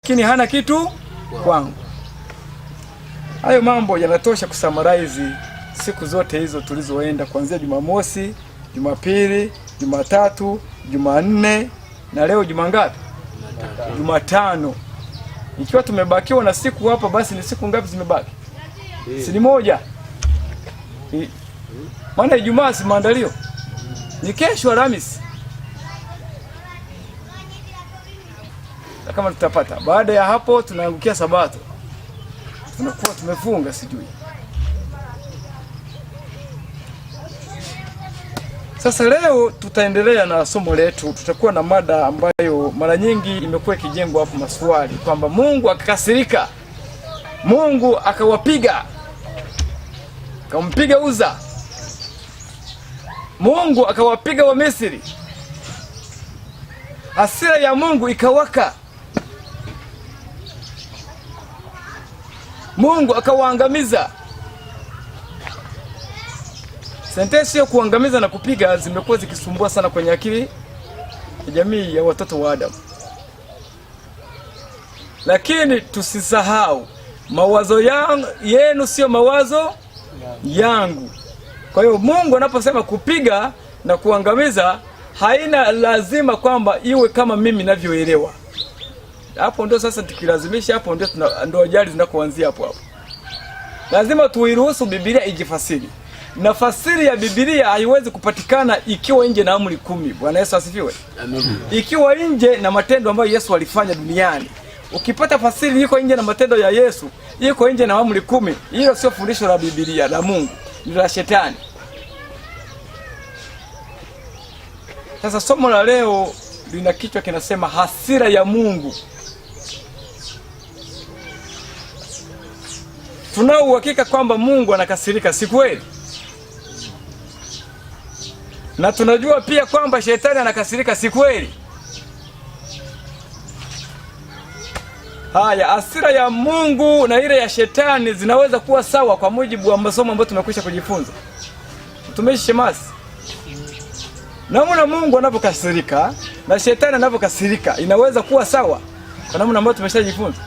lakini hana kitu kwangu. Hayo mambo yanatosha kusummarize siku zote hizo tulizoenda kuanzia Jumamosi, Jumapili, Jumatatu, Jumanne na leo Jumangapi? Jumatano. Ikiwa tumebakiwa na siku hapa, basi ni siku ngapi zimebaki? Si ni moja. Maana Ijumaa si maandalio. Ni kesho Alhamisi. Kama tutapata. Baada ya hapo tunaangukia Sabato. Tunakuwa tumefunga sijui. Sasa leo tutaendelea na somo letu. Tutakuwa na mada ambayo mara nyingi imekuwa ikijengwa hapo maswali kwamba Mungu akakasirika. Mungu akawapiga. Akampiga Uza. Mungu akawapiga wa Misri. Hasira ya Mungu ikawaka. Mungu akawaangamiza. Sentensi ya kuangamiza na kupiga zimekuwa zikisumbua sana kwenye akili ya jamii ya watoto wa Adamu. Lakini tusisahau mawazo yenu sio mawazo yangu. Kwa hiyo Mungu anaposema kupiga na kuangamiza haina lazima kwamba iwe kama mimi ninavyoelewa. Hapo ndio sasa tukilazimisha, hapo ndio ajali zinakoanzia hapo. Lazima tuiruhusu Biblia ijifasiri. Na fasiri ya Biblia haiwezi kupatikana ikiwa nje na amri 10. Bwana Yesu asifiwe. Amen. Ikiwa nje na matendo ambayo Yesu alifanya duniani. Ukipata fasiri iko nje na matendo ya Yesu, iko nje na amri 10, hilo sio fundisho la Biblia la Mungu, ni la Shetani. Sasa somo la leo lina kichwa kinasema hasira ya Mungu. Tunao uhakika kwamba Mungu anakasirika, si kweli? Na tunajua pia kwamba Shetani anakasirika, si kweli? Haya, hasira ya Mungu na ile ya Shetani zinaweza kuwa sawa kwa mujibu wa masomo ambayo tumekwisha kujifunza. Tumeisha Shemasi. Namna Mungu anapokasirika na Shetani anapokasirika inaweza kuwa sawa kwa namna ambayo tumeshajifunza.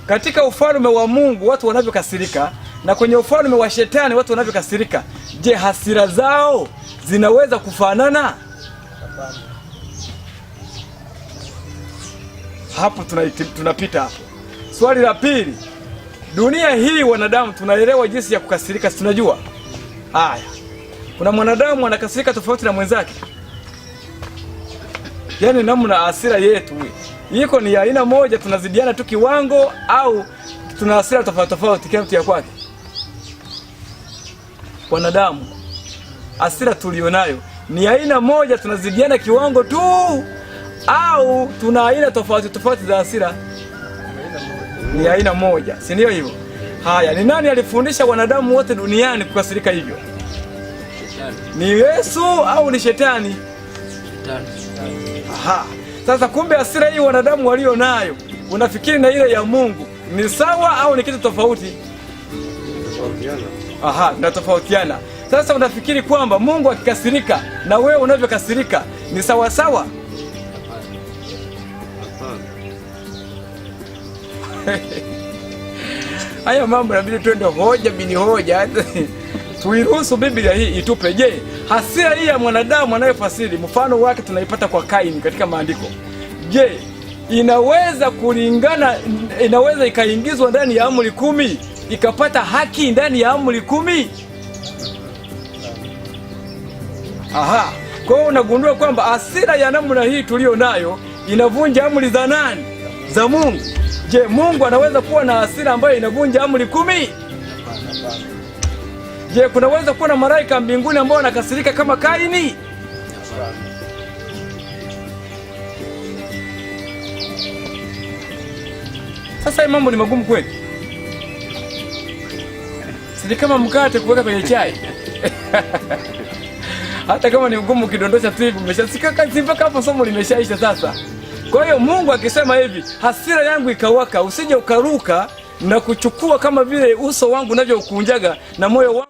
Katika ufalme wa Mungu watu wanavyokasirika na kwenye ufalme wa Shetani watu wanavyokasirika, je, hasira zao zinaweza kufanana? Hapo tunapita hapo. Swali la pili. Dunia hii wanadamu tunaelewa jinsi ya kukasirika, tunajua. Haya. Kuna mwanadamu anakasirika tofauti na mwenzake. Yaani namna hasira yetu iko ni aina moja, tunazidiana tu kiwango au tuna hasira tofauti kila mtu ya kwake. Wanadamu hasira tulionayo ni aina moja, tunazidiana kiwango tu au tuna aina tofauti za hasira? Ni aina moja, si ndio hivyo? Haya, ni nani alifundisha wanadamu wote duniani kukasirika hivyo? Ni Yesu au ni Shetani? Shetani. Aha. Sasa kumbe hasira hii wanadamu walio nayo, unafikiri na ile ya Mungu ni sawa au ni kitu tofauti? Tofautiana. Aha, na tofautiana. Sasa unafikiri kwamba Mungu akikasirika na wewe unavyokasirika ni sawa sawa? Haya mambo inabidi twende hoja bini hoja. Tuiruhusu Biblia hii itupe. Je, hasira hii ya mwanadamu anayofasiri mfano wake tunaipata kwa Kaini katika maandiko. Je, inaweza kulingana, inaweza ikaingizwa ndani ya amri 10 ikapata haki ndani ya amri 10? Aha. Kwa hiyo unagundua kwamba hasira ya namna hii tulio nayo inavunja amri za nani? Za Mungu. Je, Mungu anaweza kuwa na hasira ambayo inavunja amri 10? Je, kunaweza kuwa na malaika mbinguni ambao wanakasirika kama Kaini? Sasa mambo ni magumu kweli. Si kama mkate kuweka kwenye chai. Hata kama ni ngumu kidondosha tu hivi umeshasika kazi mpaka hapo somo limeshaisha sasa. Kwa hiyo Mungu akisema hivi, hasira yangu ikawaka, usije ukaruka na kuchukua kama vile uso wangu unavyokunjaga na moyo wangu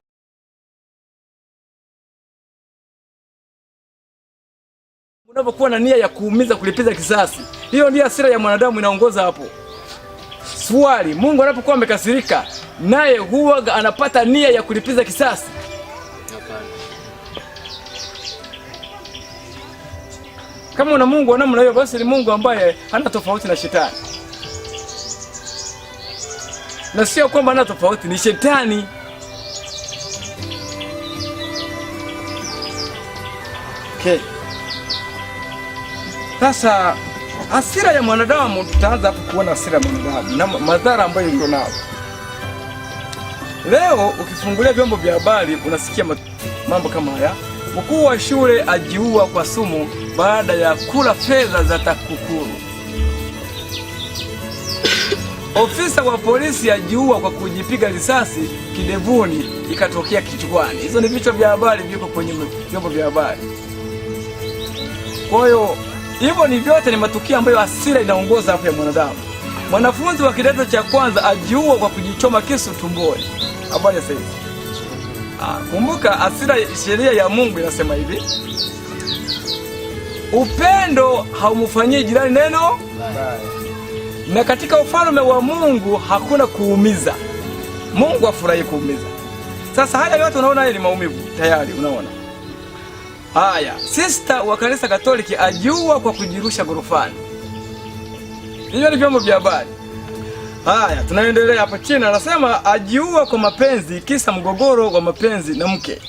anapokuwa na nia ya kuumiza, kulipiza kisasi, hiyo ndio hasira ya mwanadamu inaongoza hapo. Swali, Mungu anapokuwa amekasirika, naye huwa anapata nia ya kulipiza kisasi? Kama una Mungu wa namna hiyo, basi ni Mungu ambaye hana tofauti na shetani. Na sio kwamba hana tofauti, ni shetani. Okay. Sasa hasira ya mwanadamu, tutaanza hapo kuona hasira ya mwanadamu na madhara ambayo iko nayo. Leo ukifungulia vyombo vya habari unasikia mambo kama haya. Mkuu wa shule ajiua kwa sumu baada ya kula fedha za TAKUKURU. Ofisa wa polisi ajiua kwa kujipiga risasi kidevuni ikatokea kichwani. Hizo ni vichwa vya habari viko kwenye vyombo vya habari. Kwa hiyo hivyo ni vyote ni matukio ambayo hasira inaongoza hapo ya mwanadamu. Mwanafunzi wa kidato cha kwanza ajiua kwa kujichoma kisu tumboni. Habari sasa hivi. Kumbuka hasira, sheria ya Mungu inasema hivi: upendo haumfanyii jirani neno baya. Na katika ufalme wa Mungu hakuna kuumiza. Mungu afurahi kuumiza. Sasa haya yote unaona ni maumivu tayari, unaona. Haya, sister wa kanisa Katoliki ajiua kwa kujirusha gorofani. Hiyo ni vyombo vya habari. Haya, tunaendelea hapa chini, anasema ajiua kwa mapenzi kisa mgogoro wa mapenzi na mke.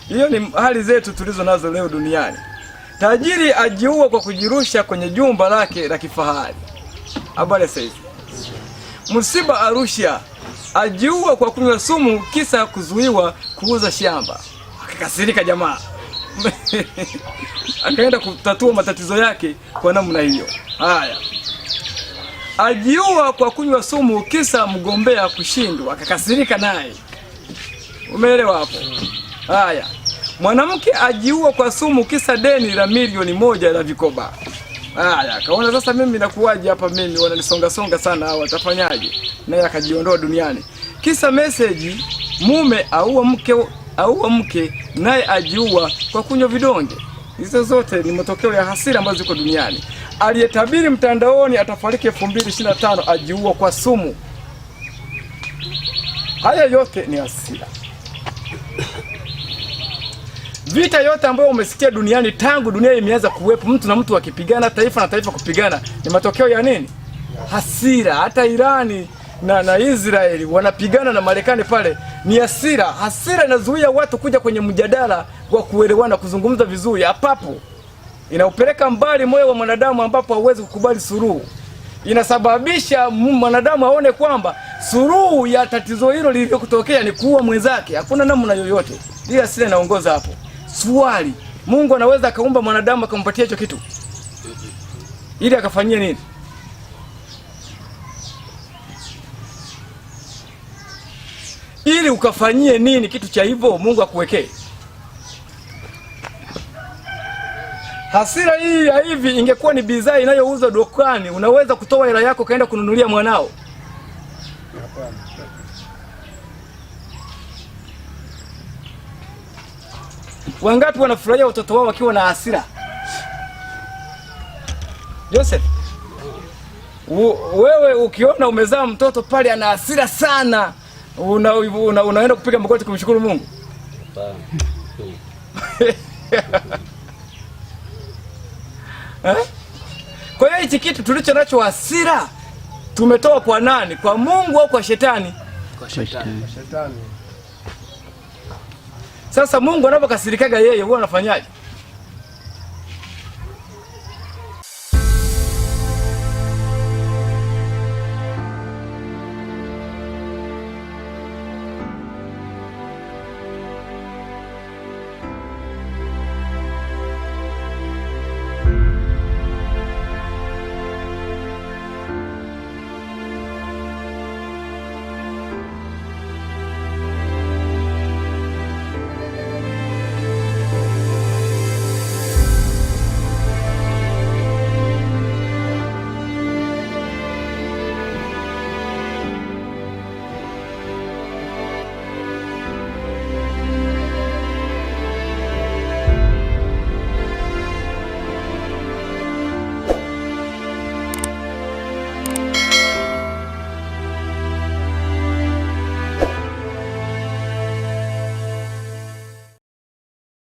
Hiyo ni hali zetu tulizo nazo leo duniani. Tajiri ajiua kwa kujirusha kwenye jumba lake la kifahari. Habari sasa hivi. Msiba Arusha ajiua kwa kunywa sumu kisa kuzuiwa kuuza shamba. Akakasirika jamaa. Akaenda kutatua matatizo yake kwa namna hiyo. Haya. Ajiua kwa kunywa sumu kisa mgombea kushindwa, akakasirika naye. Umeelewa hapo? Haya. Mwanamke ajiua kwa sumu kisa deni la milioni 1 la vikoba. Haya, kaona sasa mimi nakuaje hapa, mimi wananisonga songa sana hawa, watafanyaje? Naye akajiondoa duniani. Kisa message mume aua mke naye ajiua kwa kunywa vidonge. Hizo zote ni matokeo ya hasira ambazo ziko duniani. Aliyetabiri mtandaoni atafariki 2025 ajiua kwa sumu. Haya yote ni hasira. Vita yote ambayo umesikia duniani tangu dunia imeanza kuwepo, mtu na mtu wakipigana, taifa na taifa kupigana, ni matokeo ya nini? Hasira. Hata Irani na Israeli wanapigana na Marekani pale, ni hasira. Hasira inazuia watu kuja kwenye mjadala wa kuelewana, kuzungumza vizuri. Hapapo inaupeleka mbali moyo wa mwanadamu ambapo hauwezi kukubali suluhu. Inasababisha mwanadamu aone kwamba suluhu ya tatizo hilo lililotokea ni kuua mwenzake. Hakuna namna yoyote. Ile hasira inaongoza hapo. Swali, Mungu anaweza akaumba mwanadamu akampatia hicho kitu ili akafanyie nini? Ili ukafanyie nini kitu cha hivyo Mungu akuwekee? Hasira hii ya hivi ingekuwa ni bidhaa inayouzwa dukani, unaweza kutoa hela yako kaenda kununulia mwanao. Wangapi wanafurahia watoto wao wakiwa na hasira? Joseph, wewe ukiona umezaa mtoto pale ana hasira sana, unaenda kupiga magoti kumshukuru Mungu? Kwa hiyo hichi kitu tulicho nacho hasira tumetoa kwa nani? Kwa Mungu au kwa shetani? Kwa shetani. Sasa Mungu anapokasirikaga yeye huwa anafanyaje?